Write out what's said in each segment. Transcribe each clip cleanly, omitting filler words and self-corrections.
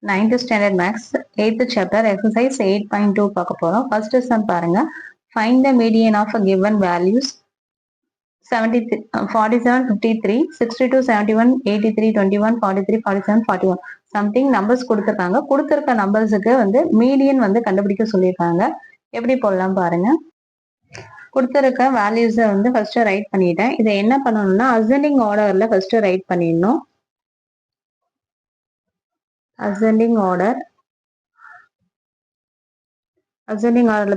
9th standard maths 8th chapter exercise 8.2 பார்க்க போறோம். first sum பாருங்க. find the median of a given values 73 47 53 62 71 83 21 43 47 41 something numbers கொடுத்துருக்காங்க. கொடுத்துருக்க நம்பர்ஸுக்கு வந்து மீடியன் வந்து கண்டுபிடிக்க சொல்லியிருக்காங்க. எப்படி போடலாம் பாருங்க. கொடுத்துருக்க வேல்யூஸை வந்து ஃபர்ஸ்ட் ரைட் பண்ணிட்டேன். இதை என்ன பண்ணணும்னா அசெண்டிங் ஆர்டர்ல ஃபர்ஸ்ட் ரைட் பண்ணிடணும். ascending order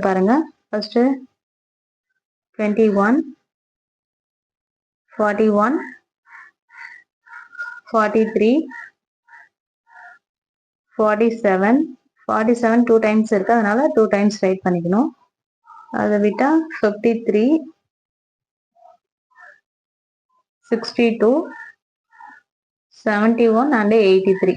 பாருங்க. ஃபர்ஸ்ட் 21 41 43 47 47 2 டைம்ஸ் இருக்கு, அதனால 2 டைம்ஸ் ரைட் பண்ணிக்கணும். அதை விட்டா 53 62 71 and 83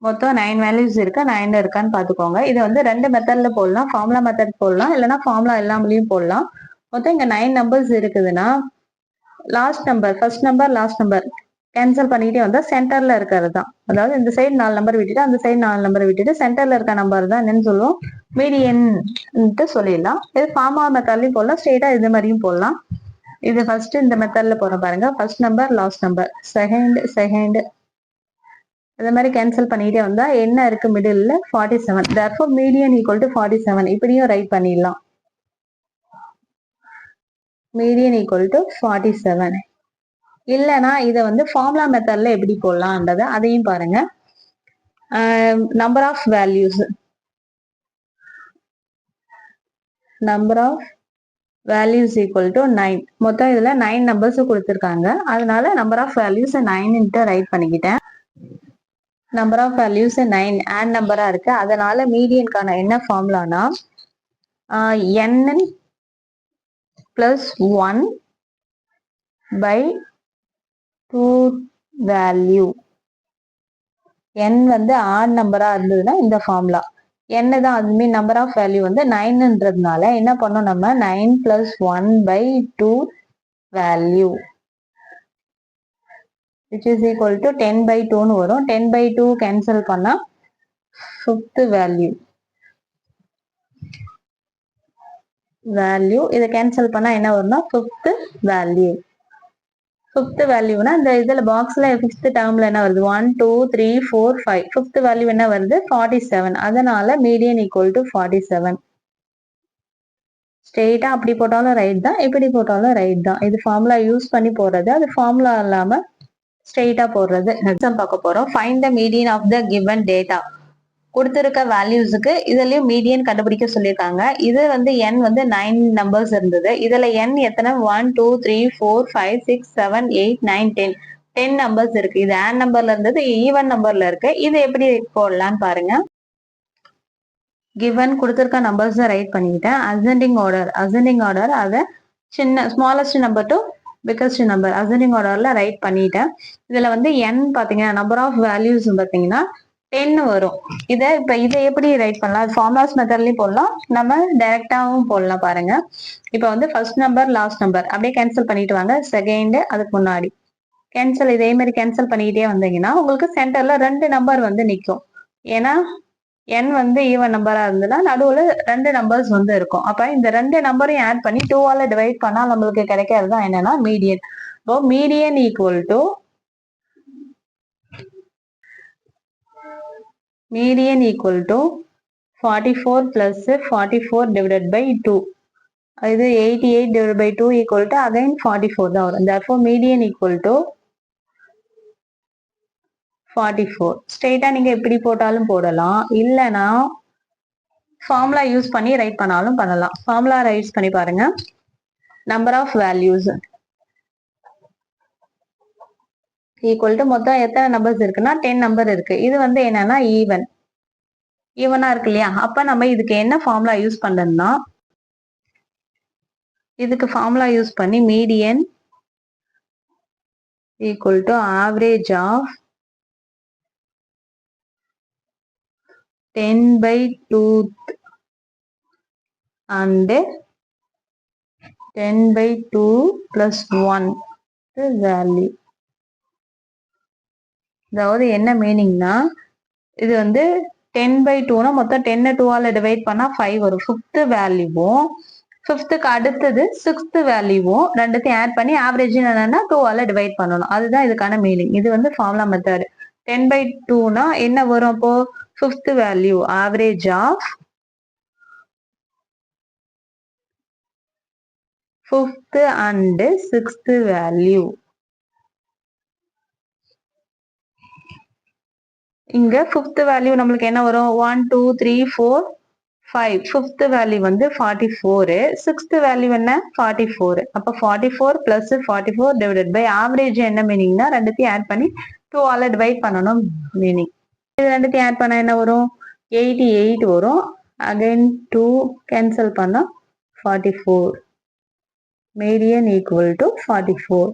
மொத்தம் 9 வேல்யூஸ் இருக்கு. 9 இருக்கான்னு பாத்துக்கோங்க. இதை வந்து ரெண்டு மெத்தட்ல போடலாம். ஃபார்முலா மெத்தட் போடலாம், இல்லைன்னா ஃபார்முலா இல்லாமலையும் போடலாம். மொத்தம் இங்க 9 நம்பர்ஸ் இருக்குதுன்னா last number first number last number cancel பண்ணிட்டே வந்தா சென்டர்ல இருக்கிறது தான். அதாவது இந்த சைடு 4 நம்பர் விட்டுட்டு அந்த சைடு 4 நம்பர் விட்டுட்டு சென்டர்ல இருக்க நம்பர் தான் என்னன்னு சொல்லுவோம், மீடியன் சொல்லிடலாம். இது ஃபார்முலா மெத்தட்லயும் போடலாம், ஸ்ட்ரெயிட்டா இது மாதிரியும் போடலாம். இது ஃபர்ஸ்ட் இந்த மெத்தட்ல போற பாருங்க. First number last number second இந்த மாதிரி கேன்சல் பண்ணிட்டே வந்தா என்ன இருக்கு middle 47. therefore median equal to 47. இப்படியும் ரைட் பண்ணிடலாம். Median equal to 47. இல்லைன்னா இதை வந்து ஃபார்முலா மெத்தட்ல எப்படி போடலாம்ன்றத அதையும் பாருங்க. Number of values equal to 9. மொத்தம் இதுல 9 நம்பர்ஸ் கொடுத்துருக்காங்க, அதனால நம்பர் ஆஃப் வேல்யூஸ் 9 ரைட் பண்ணிக்கிட்டேன். நம்பர் ஆஃப் வேல்யூஸ் 9 ஆட் நம்பரா இருக்கு, அதனால மீடியனுக்கான என்ன ஃபார்முலானா n plus 1 by 2 value. n வந்து ஆட் நம்பரா இருந்ததுன்னா இந்த ஃபார்முலா. n தான் அதுமே நம்பர் ஆஃப் வேல்யூ வந்து 9ன்றதுனால என்ன பண்ணோம், நம்ம 9 plus 1 by 2 value which is equal to 10 by 2 வரும். 10 by 2 கேன்சல் பண்ணா 5th வேல்யூ இதை கேன்சல் பண்ணா என்ன வரும்னா 5th வேல்யூ. 5th வேல்யூனா இந்த இதுல பாக்ஸ்ல 5th டேர்ம்ல என்ன வருது 1 2 3 4 5. 5th வேல்யூ என்ன வருது 47. அதனால மீடியன் ஈக்குவல் டு 47. ஸ்ட்ரெயிட்டா அப்படி போட்டாலும் ரைட் தான், இப்படி போட்டாலும் ரைட் தான். இது ஃபார்முலா யூஸ் பண்ணி போடுறது, அது ஃபார்முலா இல்லாம ஸ்ட்ரெயிட்டா போடுறது. எக்ஸாம் பார்க்க போறோம். Find the median of the given data. கொடுத்திருக்க வேல்யூஸுக்கு இதுலயும் மீடியன் கண்டுபிடிக்க சொல்லியிருக்காங்க. இது வந்து n வந்து 9 நம்பர்ஸ் இருந்தது. இதுல n எத்தனை 1 2 3 4 5 6 7 8 9 10 நம்பர்ஸ் இருக்கு. இது ஆட் நம்பர்ல இருந்தது ஈவன் நம்பர்ல இருக்கு. இது எப்படி போடலான்னு பாருங்க. கிவன் கொடுத்திருக்க நம்பர்ஸ் ரைட் பண்ணிக்கிட்டேன். அசெண்டிங் ஆர்டர் அதை சின்ன smallest number to biggest number ascending ஆர்டர்ல ரைட் பண்ணிட்டேன். இதுல வந்து n பாத்தீங்கன்னா நம்பர் ஆஃப் வேல்யூஸ் பாத்தீங்கன்னா 10 வரும். இதை எப்படி ரைட் பண்ணலாம், ஃபார்முலாஸ் மெத்தட்லயும் போடலாம், நம்ம டைரக்டாவும் போடலாம் பாருங்க. இப்ப வந்து ஃபர்ஸ்ட் நம்பர் லாஸ்ட் நம்பர் அப்படியே கேன்சல் பண்ணிட்டு வாங்க. செகண்ட் அதுக்கு முன்னாடி கேன்சல், இதே மாதிரி கேன்சல் பண்ணிக்கிட்டே வந்தீங்கன்னா உங்களுக்கு சென்டர்ல 2 நம்பர் வந்து நிற்கும். ஏன்னா n வந்து ஈவன் நம்பரா இருந்ததுன்னா நடுவுல 2 நம்பர்ஸ் வந்து இருக்கும். அப்ப இந்த 2 நம்பரையும் ஆட் பண்ணி 2ஆல டிவைட் பண்ணா நம்மளுக்கு கிடைக்கிறது தான் என்னன்னா மீடியன். இப்போ median equal to 44 plus 44 divided by 2. இது 88 divided by 2 equal to again 44 தான் வரும். therefore median equal to 44. ஸ்ட்ரெயிட்டா நீங்க எப்படி போட்டாலும் போடலாம், இல்லைன்னா ஃபார்முலா யூஸ் பண்ணி ரைட் பண்ணாலும் பண்ணலாம். ஃபார்முலா ரைட் பண்ணி பாருங்க. Number of values equal to மொத்தம் எத்தனை நம்பர்ஸ் இருக்குன்னா 10 நம்பர் இருக்கு. இது வந்து என்னன்னா ஈவனா இருக்கு இல்லையா. அப்ப நம்ம இதுக்கு என்ன ஃபார்முலா யூஸ் பண்றோம்னா இதுக்கு ஃபார்முலா யூஸ் பண்ணி median equal to average of 10 by 2 and 10 by 2 plus 1 value. அதாவது என்ன மீனிங்னா இது வந்து 10/2னா மொத்தம் 10 2ஆல டிவைட் பண்ணா 5 வரும். 5th வேல்யூவும் 5th அடுத்தது 6th வேல்யூவும் ரெண்டுத்தையும் ஆட் பண்ணி ஆவரேஜ் என்னன்னா 2ஆல டிவைட் பண்ணணும். அதுதான் இதுக்கான மீனிங். இது வந்து ஃபார்முலா மெத்தட். 10/2னா என்ன வரும் அப்போ 5th value average of 5th and 6th value. இங்க 5th வேல்யூ நம்மளுக்கு என்ன வரும் 1 2 3 4 5. 5th வேல்யூ வந்து 44. 6th வேல்யூ என்ன 44. அப்ப 44 பிளஸ் 44 டிவைடட் பை ஆவரேஜ் என்ன மீனிங்னா ரெண்டுத்தையும் ஆட் பண்ணி 2ஆல டிவைட் பண்ணணும் மீனிங். இது ரெண்டுத்தையும் ஆட் பண்ணா என்ன வரும் 88 வரும். அகைன் 2 கேன்சல் பண்ணா 44. Median equal to 44.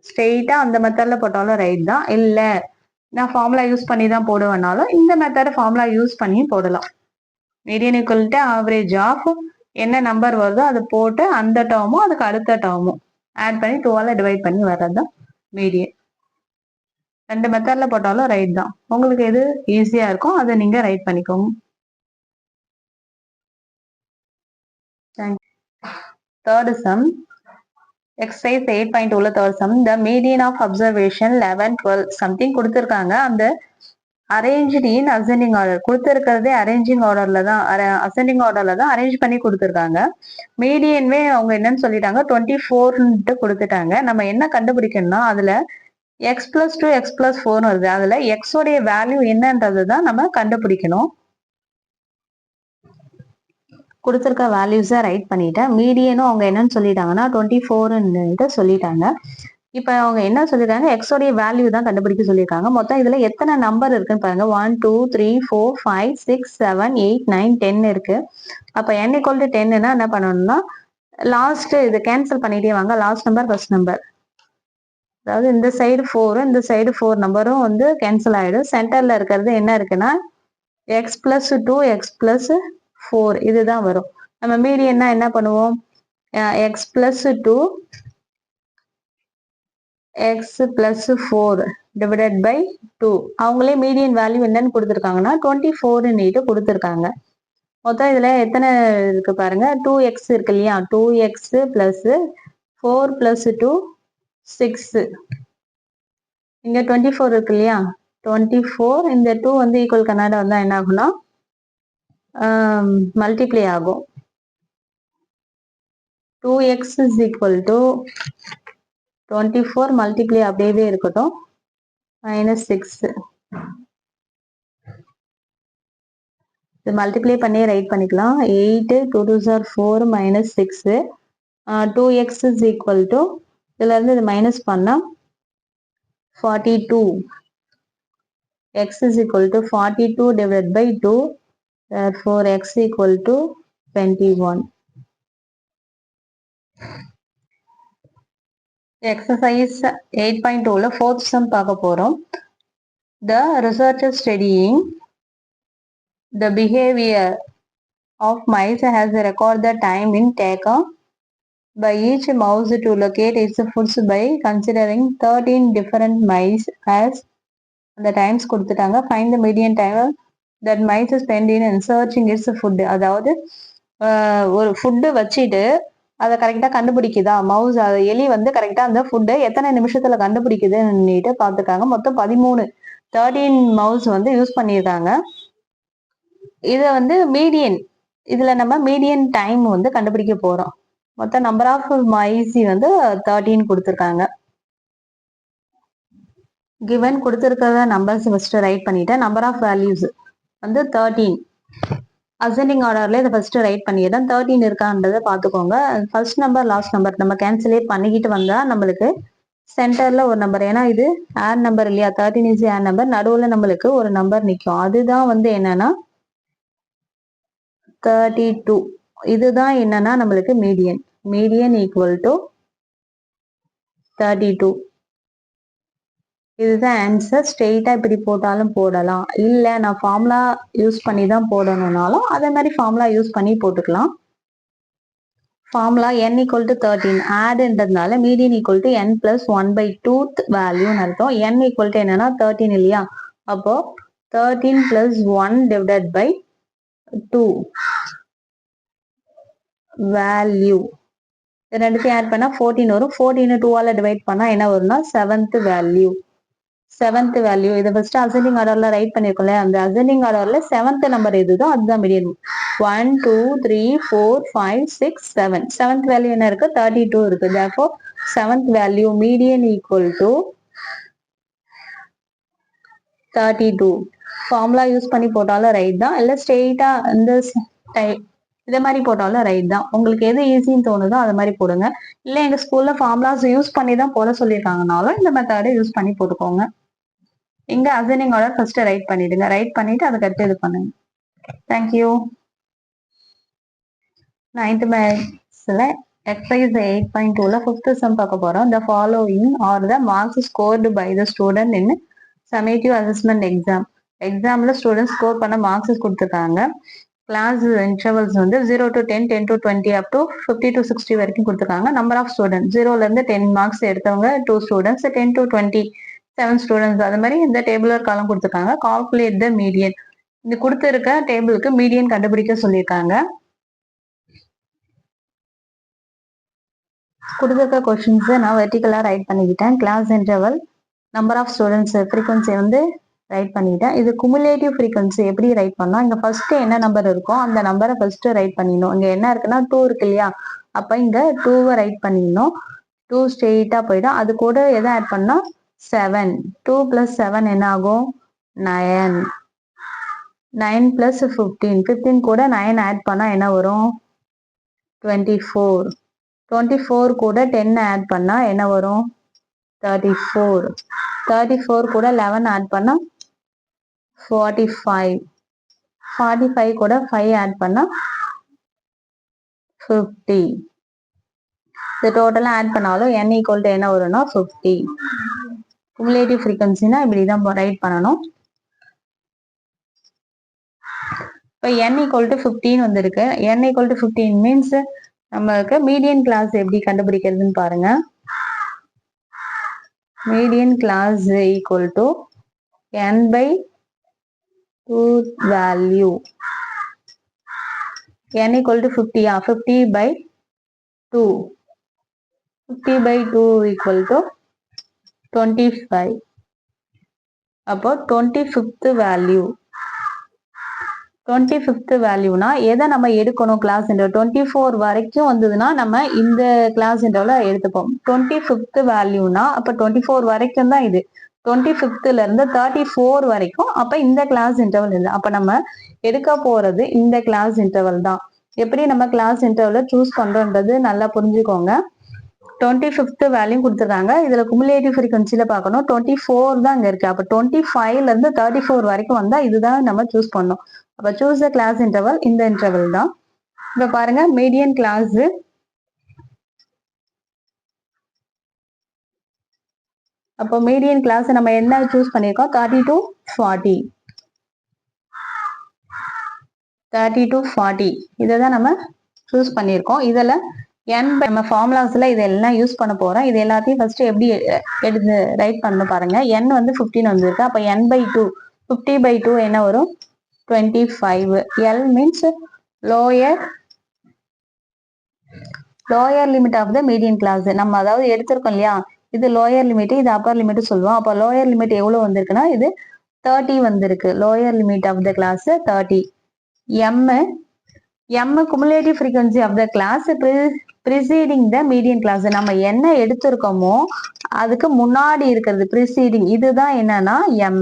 ஸ்ட்ரெயிட்டா அந்த மெத்தட்ல போட்டாலும் ரைட் தான். இல்ல நான் ஃபார்முலா யூஸ் பண்ணி தான் போடுவேனாலும் இந்த மெத்தட் ஃபார்முலா யூஸ் பண்ணி போடலாம். Median equal to average of என்ன நம்பர் வருதோ அதை போட்டு அந்த டேர்மும் அதுக்கு அடுத்த டேர்மும் ஆட் பண்ணி 2ஆல டிவைட் பண்ணி வர்றது தான் மீடியன். ரெண்டு மெத்தட்ல போட்டாலும் ரைட் தான். உங்களுக்கு எது ஈஸியா இருக்கும் அதை நீங்க ரைட் பண்ணிக்கோங்க. தேர்ட் சம் எக்ஸசைஸ் 8.2ல third sum. The median of observation 11 12 something கொடுத்துருக்காங்க. அந்த அரேஞ்ச்ட் இன் அசெண்டிங் ஆர்டர் கொடுத்துருக்கிறதே அரேஞ்சிங் ஆர்டர்ல தான் அசெண்டிங் ஆர்டர்ல தான் அரேஞ்ச் பண்ணி கொடுத்துருக்காங்க. மீடியன்வே அவங்க என்னன்னு சொல்லிட்டாங்க 24 கொடுத்துட்டாங்க. நம்ம என்ன கண்டுபிடிக்கணும்னா அதுல எக்ஸ் பிளஸ் 2 எக்ஸ் பிளஸ் 4 வருது. அதுல எக்ஸ் உடைய வேல்யூ என்னன்றது தான் நம்ம கண்டுபிடிக்கணும். கொடுத்துருக்க வேல்யூஸை ரைட் பண்ணிட்டேன். மீடியனும் அவங்க என்னன்னு சொல்லிட்டாங்கன்னா 24 சொல்லிட்டாங்க. இப்ப அவங்க என்ன சொல்லிருக்காங்க எக்ஸ் உடைய வேல்யூ தான் கண்டுபிடிக்க சொல்லியிருக்காங்க. மொத்தம் இதுல எத்தனை நம்பர் இருக்குன்னு பாருங்க 1 2 3 4 5 6 7 8 9 10 இருக்கு. அப்ப n ஈக்குவல் டு 10னா என்ன பண்ணணும்னா லாஸ்ட் இது கேன்சல் பண்ணிட்டே வாங்க. லாஸ்ட் நம்பர் ஃபர்ஸ்ட் நம்பர், அதாவது இந்த சைடு 4 இந்த சைடு 4 நம்பரும் வந்து கேன்சல் ஆயிடும். சென்டர்ல இருக்கிறது என்ன இருக்குன்னா எக்ஸ் பிளஸ் 2 எக்ஸ் பிளஸ் 4 இதுதான் வரும். நம்ம மீடியன்னா என்ன பண்ணுவோம் x plus 2 x plus 4 divided by 2. அவங்களே மீடியன் வேல்யூ என்னன்னு கொடுத்துருக்காங்கன்னா 24 கொடுத்துருக்காங்க. மொத்தம் இதுல எத்தனை இருக்கு பாருங்க 2x இருக்கு இல்லையா 2x பிளஸ் 4 பிளஸ் 2 6. இங்க 24 இருக்கு இல்லையா 24 இந்த 2 வந்து ஈக்குவல் கண்ணாடி வந்தா என்ன ஆகும்னா மல்டிப்ளை ஆகும். 2x is equal to 24 multiply அப்படியே இருக்கட்டும் -6. இது மல்டிப்ளை பண்ணி ரைட் பண்ணிக்கலாம். 8 2 2 are 4 -6. 2x is equal to இதுல இருந்து இது மைனஸ் பண்ணா 42. x is equal to 42 divided by 2. Therefore x equal to 21. Exercise 8.2ல fourth sum பார்க்க போறோம். The researcher studying the behavior of mice has recorded the time in taken by each mouse to locate its foods by considering 13 different mice as the times கொடுத்துட்டாங்க. Find the median time that mice spend in searching its food. அதாவது ஒரு food வச்சுட்டு அதை கரெக்டா கண்டுபிடிக்குதா mouse எலி வந்து கரெக்டா அந்த ஃபுட்டை எத்தனை நிமிஷத்துல கண்டுபிடிக்குதுன்னு பார்த்துருக்காங்க. மொத்தம் 13 மவுஸ் வந்து யூஸ் பண்ணியிருக்காங்க. இதை வந்து மீடியன் இதுல நம்ம மீடியன் டைம் வந்து கண்டுபிடிக்க போறோம். மொத்தம் நம்பர் ஆஃப் மைஸ் வந்து 13 கொடுத்துருக்காங்க. கிவன் கொடுத்துருக்கிறத நம்பர்ஸ் ஃபர்ஸ்ட் ரைட் பண்ணிட்டேன். நம்பர் ஆஃப் வேல்யூஸ் வந்து 13 அசெண்டிங் ஆர்டர்ல இதை ஃபர்ஸ்ட் ரைட் பண்ணிடுறேன். 13 இருக்கான்றதை பார்த்துக்கோங்க. ஃபர்ஸ்ட் நம்பர் லாஸ்ட் நம்பர் நம்ம கேன்சலேட் பண்ணிக்கிட்டு வந்தா நம்மளுக்கு சென்டர்ல ஒரு நம்பர், ஏன்னா இது ஆட் நம்பர் இல்லையா 13 இஸ் ஆட் நம்பர், நடுவுல நம்மளுக்கு ஒரு நம்பர் நிற்கும். அதுதான் வந்து என்னன்னா 32. இதுதான் என்னன்னா நம்மளுக்கு மீடியன். Median equal to 32. இதுதான் ஆன்சர். ஸ்ட்ரெயிட்டா இப்படி போட்டாலும் போடலாம், இல்ல நான் ஃபார்முலா யூஸ் பண்ணி தான் போடணும்னாலும் அதே மாதிரி ஃபார்முலா யூஸ் பண்ணி போட்டுக்கலாம். ஃபார்முலா n ஈக்குவல் டு 13 ஆட்ன்றதுனால median equal to n plus 1/2 வேல்யூன்னு அர்த்தம். n ஈக்குவல் டு என்னன்னா 13 இல்லையா, அப்போ 13 plus 1 divided by 2 value. ரெண்டுத்தையும் ஆட் பண்ணா 14 வரும். 14 2ஆல டிவைட் பண்ணா என்ன வரும்னா 7th வேல்யூ. 7th வேல்யூ இதை ஃபர்ஸ்ட் அசெண்டிங் ஆர்டர்ல ரைட் பண்ணிருக்கோம்ல, அந்த அசெண்டிங் ஆர்டர்ல 7th நம்பர் எதுதோ அதுதான் மீடியன். 1 2 3 4 5 6 7. 7th வேல்யூ என்ன இருக்கு? 32 இருக்கு. therefore 7th value median equal to 32. Formula use பண்ணி போட்டாலும் ரைட் தான், இல்ல ஸ்ட்ரெயிட்டா இந்த இதை மாதிரி போட்டாலும் ரைட் தான். உங்களுக்கு எது ஈஸின்னு தோணுதோ அது மாதிரி போடுங்க. இல்ல எங்க ஸ்கூல்ல ஃபார்முலாஸ் யூஸ் பண்ணி தான் போட சொல்லியிருக்காங்கனாலும் இந்த மெத்தடை யூஸ் பண்ணி போட்டுக்கோங்க. இங்க அசெண்டிங் ஆர்டர் ஃபர்ஸ்ட் ரைட் பண்ணிடுங்க. ரைட் பண்ணிட்டு அதுக்கடுத்து இது பண்ணுங்க. தேங்க்யூ. 9th மேத்ஸ்ல எக்ஸசைஸ் 8.2ல 5th சம் பார்க்க போறோம். The following are the marks scored by the student in summative assessment exam. எக்ஸாம்ல ஸ்டூடெண்ட் ஸ்கோர் பண்ண மார்க்ஸ் கொடுத்துருக்காங்க. கிளாஸ் இன்டர்வல்ஸ் வந்து 0 to 10, 10 to 20, up to 50 to 60 வரைக்கும் கொடுத்துருக்காங்க. நம்பர் ஆஃப் ஸ்டூடெண்ட் 0ல இருந்து 10 மார்க்ஸ் எடுத்தவங்க 2 ஸ்டூடெண்ட்ஸ், 10 to 20 7 ஸ்டூடெண்ட்ஸ். அது மாதிரி இந்த டேபிளர் காலம் கொடுத்துருக்காங்க. Calculate the median. இந்த கொடுத்துருக்க டேபிளுக்கு மீடியன் கண்டுபிடிக்க சொல்லியிருக்காங்க. கொடுத்துருக்க கொஸ்டின்ஸ் நான் வெர்டிகலா ரைட் பண்ணிக்கிட்டேன். Class interval, number of students, frequency வந்து ரைட் பண்ணிட்டேன். இது குமுலேட்டிவ் ஃப்ரீக்வன்சி எப்படி ரைட் பண்ணலாம்? இங்க ஃபர்ஸ்ட் என்ன நம்பர் இருக்கோ அந்த நம்பரை ஃபர்ஸ்ட் ரைட் பண்ணிடணும். இங்க என்ன இருக்குன்னா 2 இருக்கு இல்லையா, அப்ப இங்க 2வை ரைட் பண்ணிடணும். 2 ஸ்ட்ரெயிட்டா போயிடும். அது கூட எதை ஆட் பண்ணா 7. 2 plus 7 என்ன ஆகும்? 9. 9 plus 15. 15 கூட 9 ஆட் பண்ணா என்ன வரும்? 24. 24 கூட 10 ஆட் பண்ணா என்ன வரும்? 34. 34 கூட 11 ஆட் பண்ணா 45. 45 கூட 5 ஆட் பண்ணா 50. இது டோட்டலா ஆட் பண்ணாலும் n ஈக்குவல் டு என்ன வரும்னா 50. குமுலேட்டிவ் ஃப்ரீக்வன்சினா இப்படிதான் ரைட் பண்ணணும். இப்போ n ஈக்குவல் டு 15 வந்திருக்கு. n ஈக்குவல் டு 15 மீன்ஸ் நமக்கு மீடியன் கிளாஸ் எப்படி கண்டுபிடிக்கிறதுன்னு பாருங்க. Median class equal to n by 2 value. n equal to 50. 50 by 2. 50 by 2 equal to 25. அப்போ 25th வேல்யூ. 25th வேல்யூனா எதை நம்ம எடுக்கணும்? கிளாஸ் இன்டர்வல் 24 வரைக்கும் வந்ததுன்னா நம்ம இந்த கிளாஸ் இன்டர்வலை எடுத்துப்போம். 25th வேல்யூனா அப்ப 24 வரைக்கும் தான் இது. 25th இருந்து 34 வரைக்கும் அப்ப இந்த கிளாஸ் இன்டர்வல் இல்லை. அப்ப நம்ம எடுக்க போறது இந்த கிளாஸ் இன்டர்வல் தான். எப்படி நம்ம கிளாஸ் இன்டர்வலை சூஸ் பண்றோன்றது நல்லா புரிஞ்சுக்கோங்க. 25th வேல்யூ கொடுத்துருக்காங்க. இதுல குமுலேட்டிவ் ஃப்ரீக்வன்சில பார்க்கணும். 24 தான் இங்க இருக்கு. அப்ப 25ல இருந்து 34 வரைக்கும் வந்தா இதுதான் நம்ம சூஸ் பண்ணோம். அப்ப சூஸ் த கிளாஸ் இன்டர்வல், இந்த இன்டர்வல் தான். இப்ப பாருங்க மீடியன் கிளாஸ். அப்போ மீடியன் கிளாஸ் நம்ம என்ன சூஸ் பண்ணிருக்கோம்? 30 to 40. 30 to 40 இதைதான் நம்ம சூஸ் பண்ணிருக்கோம். இதுல நம்ம ஃபார்முலாஸ்ல இதெல்லாம் யூஸ் பண்ண போறோம். இது எல்லாத்தையும் ஃபர்ஸ்ட் எப்படி எடுத்து ரைட் பண்ண பாருங்க. n வந்து 15 வந்திருக்கு. அப்ப n by 2. 50 by 2 என்ன வரும்? 25. L means lower limit of the median class. நம்ம அதாவது எடுத்திருக்கோம் இல்லையா, இது லோயர் லிமிட், இது அப்பர் லிமிட் சொல்லுவோம். அப்ப லோயர் லிமிட் எவ்வளவு வந்திருக்குன்னா இது 30 வந்திருக்கு. Lower limit of the class 30. m cumulative frequency of the class preceding the median class. நம்ம என்ன எடுத்திருக்கோமோ அதுக்கு முன்னாடி இருக்கிறது preceding, இதுதான் என்னன்னா m.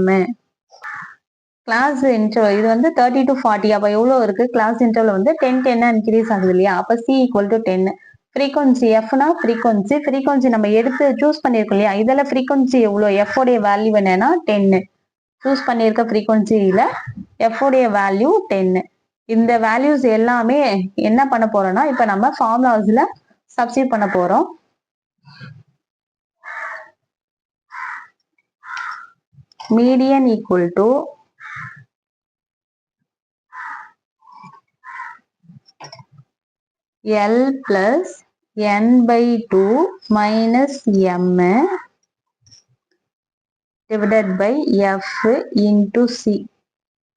கிளாஸ் இன்டர்வல் இது வந்து 30 to 40. அப்ப எவ்வளவு இருக்கு? கிளாஸ் இன்டர்வல் வந்து 10 இன்க்ரீஸ் ஆகுது இல்லையா, அப்ப c ஈக்குவல் டு 10. ஃப்ரீக்வன்சி எஃப்னா ஃப்ரீக்வன்சி நம்ம எடுத்து சூஸ் பண்ணிருக்கோம் இல்லையா, இதுல ஃப்ரீக்வன்சி எவ்வளவு? எஃப் உடைய வேல்யூ என்னன்னா 10. சூஸ் பண்ணிருக்க ஃப்ரீக்வன்சியில எஃப் உடைய வேல்யூ 10. இந்த வேல்யூஸ் எல்லாமே என்ன பண்ண போறோம்னா இப்ப நம்ம ஃபார்முலாஸ்ல சப்ஸ்டிட்யூட் பண்ண போறோம். Median equal to L plus n by 2 minus m divided by f into c.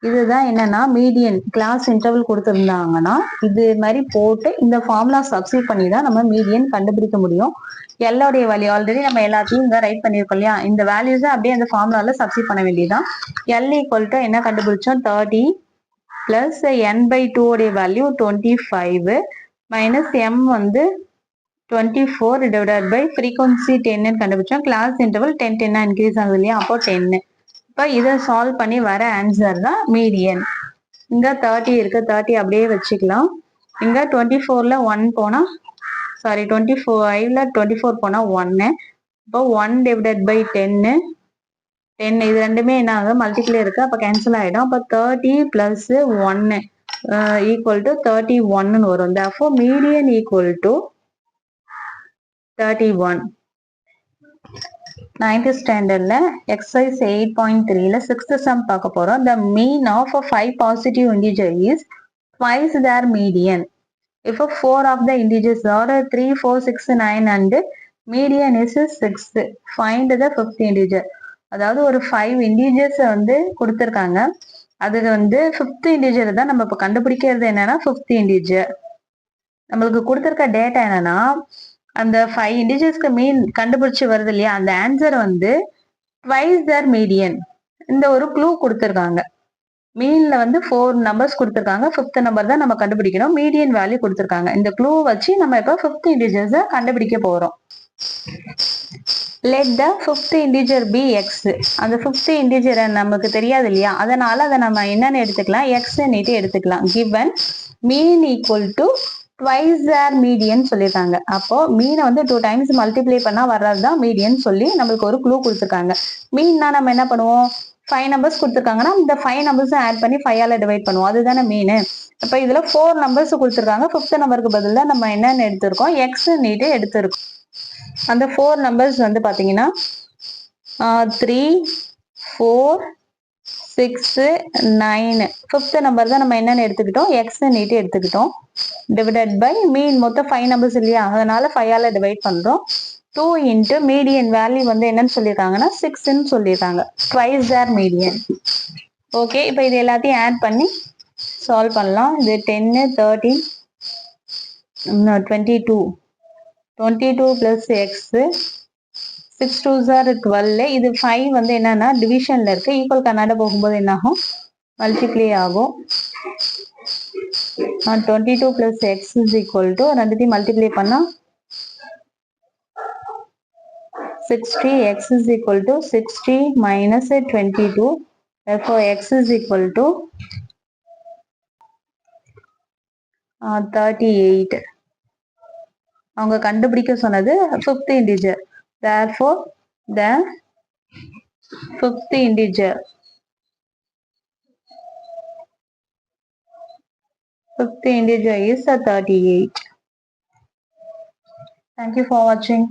இதுதான் என்னன்னா மீடியன் கிளாஸ் இன்டர்வல் கொடுத்துருந்தாங்கன்னா இது மாதிரி போட்டு இந்த ஃபார்முலா சப்ஸ்டிட் பண்ணி தான் நம்ம மீடியன் கண்டுபிடிக்க முடியும். எல்லோடைய வேல்யூ ஆல்ரெடி நம்ம எல்லாத்தையும் இங்க ரைட் பண்ணியிருக்கோம் இல்லையா, இந்த வேல்யூஸை அப்படியே அந்த ஃபார்முலால சப்ஸ்டிட் பண்ண வேண்டியதுதான். எல் ஈக்குவல் டு என்ன கண்டுபிடிச்சோம், 30 பிளஸ் என் பை 2 உடைய வேல்யூ 25 மைனஸ் எம் வந்து 24 டிவைடட் பை ஃப்ரீக்வன்சி 10 கண்டுபிடிச்சோம். கிளாஸ் இன்டர்வல் 10 10 இன்க்ரீஸ் ஆகுது இல்லையா, அப்போ 10. இப்போ இதை சால்வ் பண்ணி வர ஆன்சர் தான் மீடியன். இங்க 30 இருக்கு, 30 அப்படியே வச்சுக்கலாம். இங்க 24ல 1 போனா சாரி 25ல 24 போனா 1. இப்போ 1 டிவைடட் பை 10 10 இது ரெண்டுமே என்ன ஆகும், மல்டிப்ளை இருக்கு, அப்போ கேன்சல் ஆயிடும். அப்போ 30 பிளஸ் 1 ஈக்குவல் டு 31 வரும். therefore median equal to 31. 9th ஸ்டாண்டர்ட்ல எக்ஸசைஸ் 8.3ல 6th சம் பார்க்க போறோம். The mean of a 5 positive integer is twice their median. If 4 of the integers are 3, 4, 6, 9 and median is 6, find the 5th integer. அதாவது ஒரு 5 integers வந்து கொடுத்துருக்காங்க. அதுக்கு வந்து 5th integer தான் நம்ம இப்போ கண்டுபிடிக்கிறது. என்னன்னா 5th integer நம்மளுக்கு கொடுத்துருக்க டேட்டா என்னன்னா அந்த 5 இன்டிஜர்ஸ்க்கு மீன் கண்டுபிடிச்சு வருது இல்லையா, அந்த ஆன்சர் வந்து ட்வைஸ் தேர் மீடியன். இந்த ஒரு க்ளூ கொடுத்துருக்காங்க. மீன்ல வந்து 4 நம்பர்ஸ் கொடுத்துருக்காங்க, 5th நம்பர் தான் நம்ம கண்டுபிடிக்கணும், மீடியன் வேல்யூ கொடுத்துருக்காங்க. இந்த க்ளூ வச்சு நம்ம இப்போ 5th இன்டிஜர்ஸை கண்டுபிடிக்க போறோம். let the 5th integer be x. அந்த 5th integer நமக்கு தெரியாது இல்லையா, அதனால அதை நம்ம என்னன்னு எடுத்துக்கலாம், x நீட்டு எடுத்துக்கலாம். given mean equal to twice their median சொல்லியிருக்காங்க. அப்போ மீனை வந்து 2 டைம்ஸ் மல்டிப்ளை பண்ணா வர்றதுதான் மீடியன் சொல்லி நம்மளுக்கு ஒரு க்ளூ கொடுத்துருக்காங்க. மீன்னா நம்ம என்ன பண்ணுவோம், 5 நம்பர்ஸ் கொடுத்துருக்காங்கன்னா இந்த 5 நம்பர்ஸும் ஆட் பண்ணி 5ஆல டிவைட் பண்ணுவோம், அதுதானே மீன். அப்ப இதுல 4 நம்பர்ஸ் கொடுத்துருக்காங்க, 5th நம்பருக்கு பதிலா நம்ம என்னன்னு எடுத்திருக்கோம், x நீட்டு எடுத்திருக்கோம். அந்த 4 நம்பர்ஸ் வந்து பாத்தீங்கன்னா 3, 4, 6, 9. 5th நம்பர் தான் நம்ம என்னன்னு எடுத்துக்கிட்டோம், x நீட்டு எடுத்துக்கிட்டோம். டிவைடட் பை மீன் மொத்தம் 5 நம்பர்ஸ் இல்லையா, அதனால 5ஆல டிவைட் பண்றோம். 2 இன்ட்டு மீடியன் வேல்யூ வந்து என்னன்னு சொல்லியிருக்காங்கன்னா 6ன்னு சொல்லியிருக்காங்க. ட்வைஸ் தேர் மீடியன். ஓகே, இப்போ இது எல்லாத்தையும் ஆட் பண்ணி சால்வ் பண்ணலாம். இது 10, 13, 22, 22 பிளஸ் எக்ஸ் 6 2s are 12. இது 5 வந்து என்னன்னா டிவிஷன்ல இருக்கு, ஈக்குவல் கண்ணாட போகும்போது என்ன ஆகும், மல்டிப்ளை ஆகும். 22 plus X is equal to ரெண்டுத்தையும் மல்டிப்ளை பண்ணா 60, x is equal to 60 minus 22. Therefore x is equal to 38. அவங்க கண்டுபிடிக்க சொன்னது 5th integer. Therefore the 5th integer is 38. Thank you for watching.